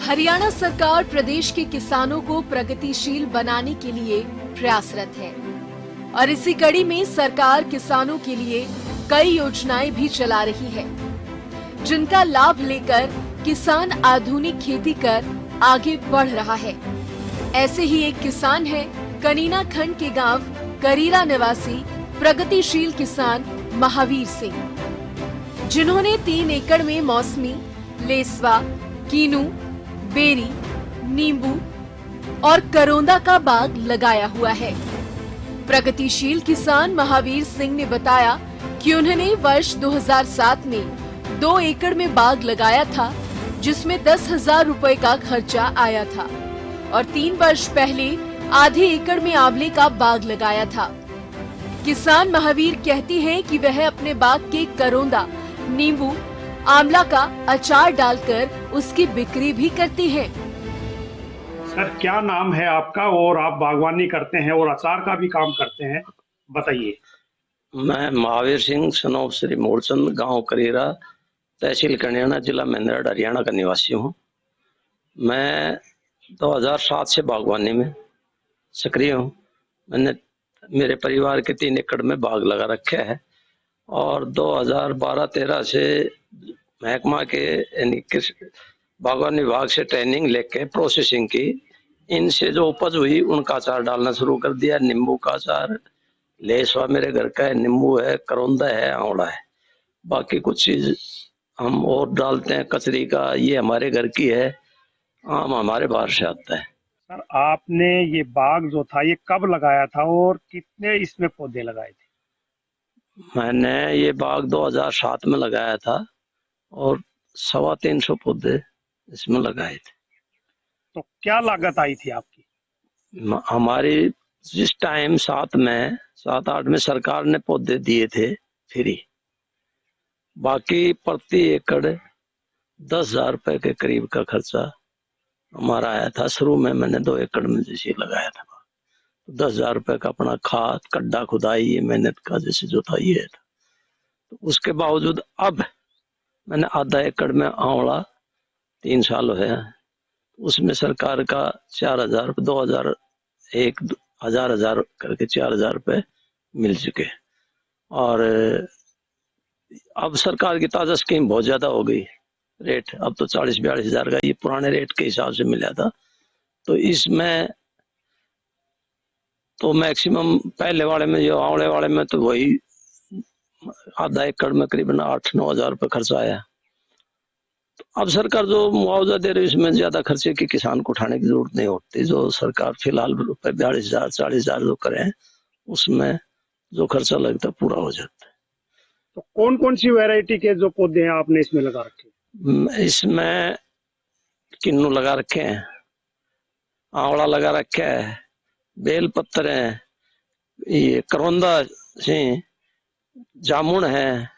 हरियाणा सरकार प्रदेश के किसानों को प्रगतिशील बनाने के लिए प्रयासरत है और इसी कड़ी में सरकार किसानों के लिए कई योजनाएं भी चला रही है, जिनका लाभ लेकर किसान आधुनिक खेती कर आगे बढ़ रहा है। ऐसे ही एक किसान है कनीना खंड के गांव करीरा निवासी प्रगतिशील किसान महावीर सिंह, जिन्होंने 3 एकड़ में मौसमी, लेसवा, कीनू, बेरी, नींबू और करोंदा का बाग लगाया हुआ है। प्रगतिशील किसान महावीर सिंह ने बताया कि उन्होंने वर्ष 2007 में 2 एकड़ में बाग लगाया था, जिसमें 10,000 रुपए का खर्चा आया था और 3 वर्ष पहले आधे एकड़ में आंवले का बाग लगाया था। किसान महावीर कहती हैं कि वह अपने बाग के करोंदा, नींबू, आंवला का अचार डालकर उसकी बिक्री भी करती हैं। सर, क्या नाम है आपका और आप बागवानी करते हैं और अचार का भी काम करते हैं, बताइए। मैं महावीर सिंह सनोफ श्री मूलचंद, गांव करीरा, तहसील कन्याना, जिला मेंदरड, हरियाणा का निवासी हूं। मैं 2007 से बागवानी में सक्रिय हूं। मैंने मेरे परिवार के 3 एकड़ में बाग लगा रखे है और 2012-13 से महकमा के यानी बागवानी विभाग से ट्रेनिंग लेके प्रोसेसिंग की, इनसे जो उपज हुई उनका अचार डालना शुरू कर दिया। नींबू का अचार, लेसवा मेरे घर का है, नींबू है, करौंदा है, आंवला है, बाकी कुछ चीज हम और डालते हैं। कचरी का, ये हमारे घर की है, आम हमारे बाहर से आता है। सर, आपने ये बाग जो था ये कब लगाया था और कितने इसमें पौधे लगाए थे? मैंने ये बाग 2007 में लगाया था और 350 पौधे इसमें लगाए थे। तो क्या लागत आई थी आपकी? हमारी जिस टाइम 7-8 में सरकार ने पौधे दिए थे फ्री, बाकी प्रति एकड़ 10,000 रुपए के करीब का खर्चा हमारा आया था। शुरू में मैंने 2 एकड़ में जैसे लगाया था, 10,000 रुपए का अपना खाद, गड्ढा खुदाई, ये मेहनत का जैसे जो था ये था। तो उसके बावजूद अब मैंने आधा एकड़ में आंवला 3 साल हुए हैं, उसमें सरकार का 4,000, 2,001, 1,000 करके 4,000 रुपए मिल चुके। और अब सरकार की ताजा स्कीम बहुत ज्यादा हो गई, रेट अब तो 40-42 हजार का, ये पुराने रेट के हिसाब से मिला था। तो इसमें तो मैक्सिमम पहले वाले में, जो आंवले वाले में, तो वही आधा एकड़ में करीबन 8-9 हजार रुपये खर्चा आया। तो अब सरकार जो मुआवजा दे रही है, इसमें ज्यादा खर्चे की किसान को उठाने की जरूरत नहीं होती। जो सरकार फिलहाल 42,000, 40,000 जो करे, उसमें जो खर्चा लगता है पूरा हो जाता है। तो कौन कौन सी वैरायटी के जो पौधे हैं आपने इसमें लगा रखे? इसमें किन्नू लगा रखे हैं, आंवला लगा रखा है, बेल पत्तर है, ये करौंदा से, जामुन है,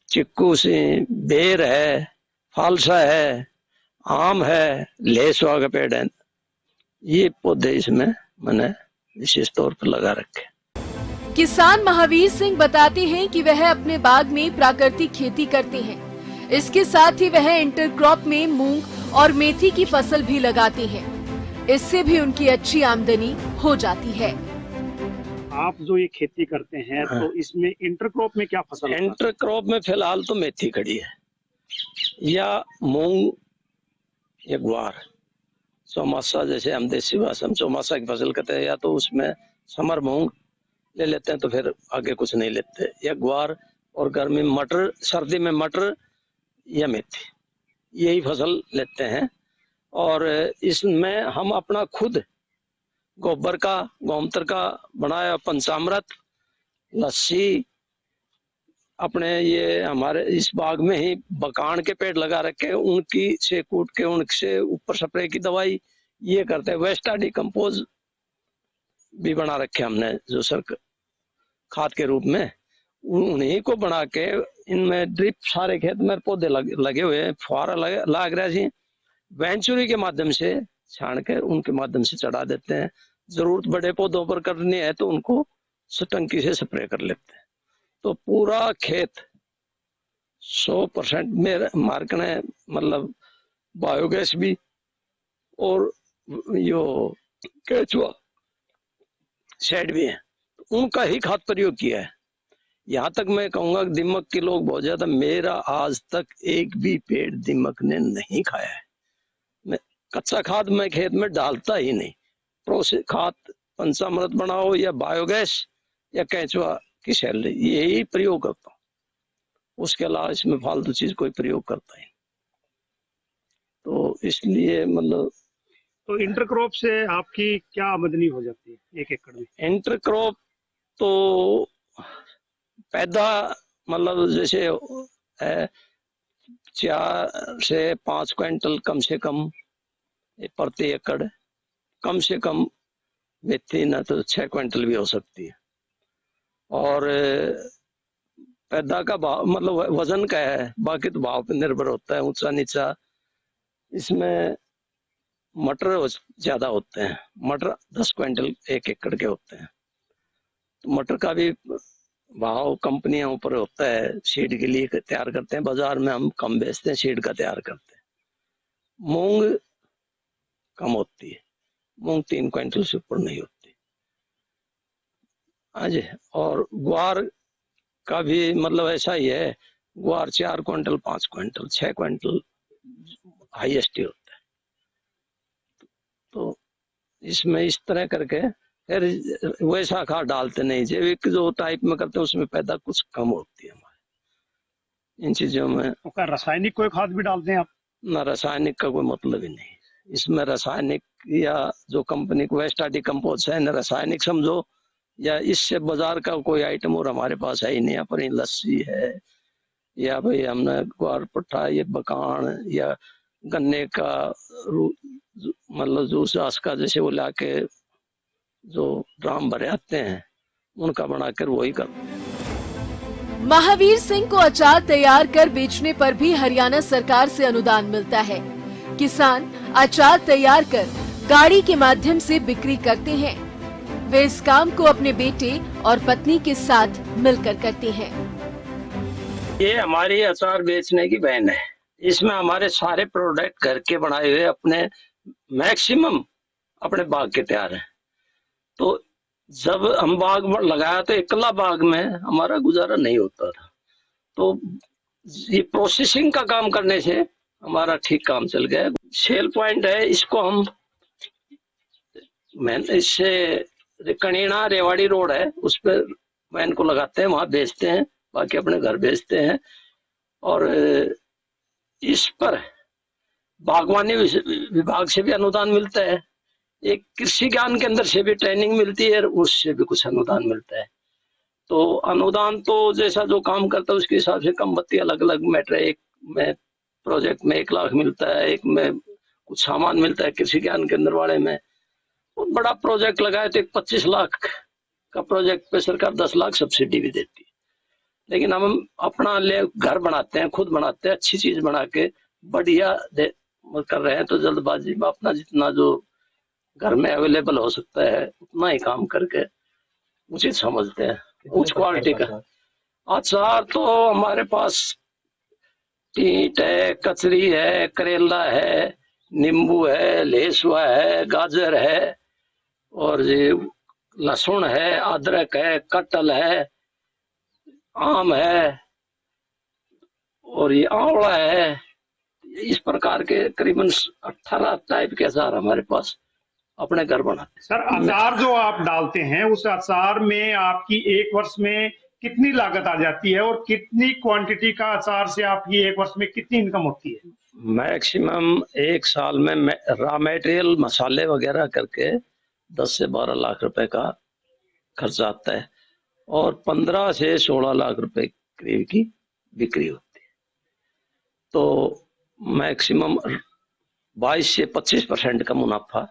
चिक्कू से, बेर है, फालसा है, आम है, लेसवा का पेड़ है। ये पौधे इसमें मैंने विशेष तौर पर लगा रखे। किसान महावीर सिंह बताते हैं कि वह अपने बाग में प्राकृतिक खेती करते हैं। इसके साथ ही वह इंटरक्रॉप में मूंग और मेथी की फसल भी लगाते हैं। इससे भी उनकी अच्छी आमदनी हो जाती है। आप जो ये खेती करते हैं, हाँ। तो इसमें इंटरक्रॉप में क्या फसल? इंटरक्रॉप में फिलहाल तो मेथी खड़ी है, या मूंग, या ग्वार, चौमासा, जैसे हम देसी भाषा में चौमासा की फसल कहते हैं। या तो उसमें समर मूंग ले लेते हैं, तो फिर आगे कुछ नहीं लेते, या ग्वार, और गर्मी में मटर, सर्दी में मटर या मेथी, यही फसल लेते हैं। और इसमें हम अपना खुद गोबर का, गौमूत्र का बनाया पंचामृत, लस्सी, अपने ये हमारे इस बाग में ही बकान के पेड़ लगा रखे, उनकी से कूट के उनसे ऊपर स्प्रे की दवाई ये करते हैं। वेस्ट डिकम्पोज भी बना रखे हमने, जो सर खाद के रूप में, उन्हीं को बना के इनमें ड्रिप, सारे खेत में पौधे लगे हुए हैं, फुहारा लग रहा है, वेंचुरी के माध्यम से छान के उनके माध्यम से चढ़ा देते हैं। जरूरत बड़े पौधों पर करनी है तो उनको टंकी से स्प्रे कर लेते हैं। तो पूरा खेत 100% में मार्कने, मतलब बायोगैस भी और यो केचुआ शेड भी है, उनका ही खाद प्रयोग किया है। यहाँ तक मैं कहूंगा कि दीमक के लोग बहुत ज्यादा, मेरा आज तक एक भी पेड़ दीमक ने नहीं खाया है। मैं कच्चा खाद मैं खेत में डालता ही नहीं। प्रोसेस खाद पंचामृत बनाओ या बायोगैस या केंचुआ की सैलरी, यही प्रयोग करता हूँ। उसके अलावा इसमें फालतू चीज कोई प्रयोग करता ही नहीं। तो इसलिए मतलब तो इंटरक्रॉप से आपकी क्या आमदनी हो जाती है 1 एकड़ में? इंटरक्रॉप तो पैदा मतलब जैसे 4 से 5 क्विंटल कम से कम प्रति एकड़, कम से कम मेथी ना तो 6 क्विंटल भी हो सकती है। और पैदा का भाव मतलब वजन का है, बाकी तो भाव पर निर्भर होता है, ऊंचा नीचा। इसमें मटर ज्यादा होते हैं, मटर 10 क्विंटल 1 एकड़ के होते हैं। तो मटर का भी भाव कंपनियों ऊपर होता है, सीड के लिए तैयार करते हैं, बाजार में हम कम बेचते हैं, सीड का तैयार करते हैं। मूंग कम होती है, मूंग 3 क्विंटल से ऊपर नहीं होती। आज और ग्वार का भी मतलब ऐसा ही है, ग्वार 4 क्विंटल 5 क्विंटल 6 क्विंटल हाईएस्ट ही होता है। तो इसमें इस तरह करके फिर वैसा खाद डालते नहीं, जैविक जो टाइप में करते हैं उसमें पैदा कुछ कम होती है हमारे इन चीजों में। तो क्या रासायनिक कोई खाद भी डालते हैं आप? ना, रासायनिक का कोई मतलब ही नहीं इसमें। रासायनिक या जो कंपनी को वेस्ट डिकम्पोज है, ना रासायनिक समझो, या इससे बाजार का कोई आइटम और हमारे पास है ही नहीं। अपनी लस्सी है या भाई हमने ग्वार पट्टा या बकान या गन्ने का मतलब जूस का जैसे वो लाके जो ड्राम भरे आते हैं उनका बनाकर वही कर। महावीर सिंह को अचार तैयार कर बेचने पर भी हरियाणा सरकार से अनुदान मिलता है। किसान अचार तैयार कर गाड़ी के माध्यम से बिक्री करते हैं। वे इस काम को अपने बेटे और पत्नी के साथ मिलकर करते हैं। ये हमारी अचार बेचने की वैन है। इसमें हमारे सारे प्रोडक्ट घर के बनाए हुए अपने मैक्सिमम अपने बाग के तैयार हैं। तो जब हम बाग लगाया तो इकल्ला बाग में हमारा गुजारा नहीं होता था। तो ये प्रोसेसिंग का काम करने से हमारा ठीक काम चल गया। सेल पॉइंट है, इसको हम इससे कनीना रेवाड़ी रोड है, उस पर वैन को लगाते हैं, वहां बेचते हैं, बाकी अपने घर बेचते हैं। और इस पर बागवानी विभाग से भी अनुदान मिलता है, एक कृषि ज्ञान के अंदर से भी ट्रेनिंग मिलती है, उससे भी कुछ अनुदान मिलता है। तो अनुदान तो जैसा जो काम करता है उसके हिसाब से कम बत्ती अलग अलग मैटर है। एक में प्रोजेक्ट में 1 लाख मिलता है, एक में कुछ सामान मिलता है कृषि ज्ञान के अंदर वाले में। और बड़ा प्रोजेक्ट लगाए तो 25 लाख का प्रोजेक्ट पे सरकार 10 लाख सब्सिडी भी देती है। लेकिन हम अपना ले घर बनाते हैं, खुद बनाते हैं, अच्छी चीज बना के बढ़िया कर रहे हैं। तो जल्दबाजी में अपना जितना जो घर में अवेलेबल हो सकता है उतना ही काम करके उचित समझते हैं, उच्च क्वालिटी का अचार। तो हमारे पास टीट है, कचरी है, करेला है, नींबू है, लहसुआ है, गाजर है, और ये लहसुन है, अदरक है, कटहल है, आम है, और ये आंवला है। इस प्रकार के करीबन 18 टाइप के अचार हमारे पास अपने घर बनाते। सर, अचार जो आप डालते हैं उस अचार में आपकी 1 वर्ष में कितनी लागत आ जाती है, और कितनी क्वांटिटी का अचार से आपकी 1 वर्ष में कितनी इनकम होती है? मैक्सिमम 1 साल में रॉ मटेरियल मसाले वगैरह करके 10 से 12 लाख रुपए का खर्चा आता है, और 15 से 16 लाख रुपए करीब की बिक्री होती है। तो मैक्सिमम 22 से 25% का मुनाफा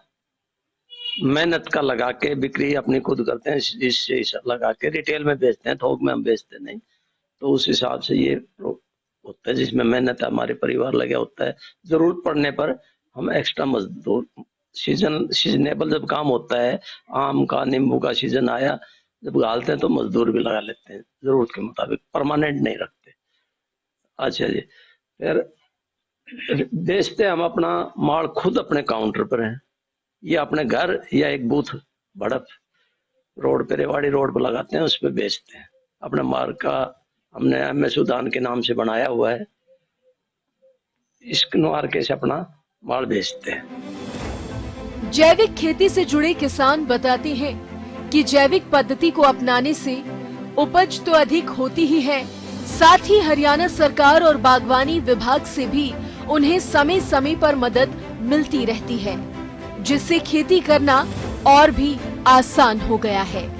मेहनत का लगा के बिक्री अपनी खुद करते हैं, इससे लगा के रिटेल में बेचते हैं, थोक में हम बेचते नहीं। तो उस हिसाब से ये होता है जिसमें मेहनत हमारे परिवार लगे होता है। जरूरत पड़ने पर हम एक्स्ट्रा मजदूर, सीजनेबल जब काम होता है, आम का नींबू का सीजन आया जब डालते हैं तो मजदूर भी लगा लेते हैं जरूरत के मुताबिक, परमानेंट नहीं रखते। अच्छा जी, फिर बेचते हम अपना माल खुद अपने काउंटर पर हैं, या अपने घर या एक बूथ बड़प रोड पे, रेवाड़ी रोड पर लगाते हैं, उस पर बेचते हैं। अपने माल का हमने MS उद्यान के नाम से बनाया हुआ है, इस मार्के से अपना माल बेचते हैं। जैविक खेती से जुड़े किसान बताते हैं कि जैविक पद्धति को अपनाने से उपज तो अधिक होती ही है, साथ ही हरियाणा सरकार और बागवानी विभाग से भी उन्हें समय समय पर मदद मिलती रहती है, जिससे खेती करना और भी आसान हो गया है।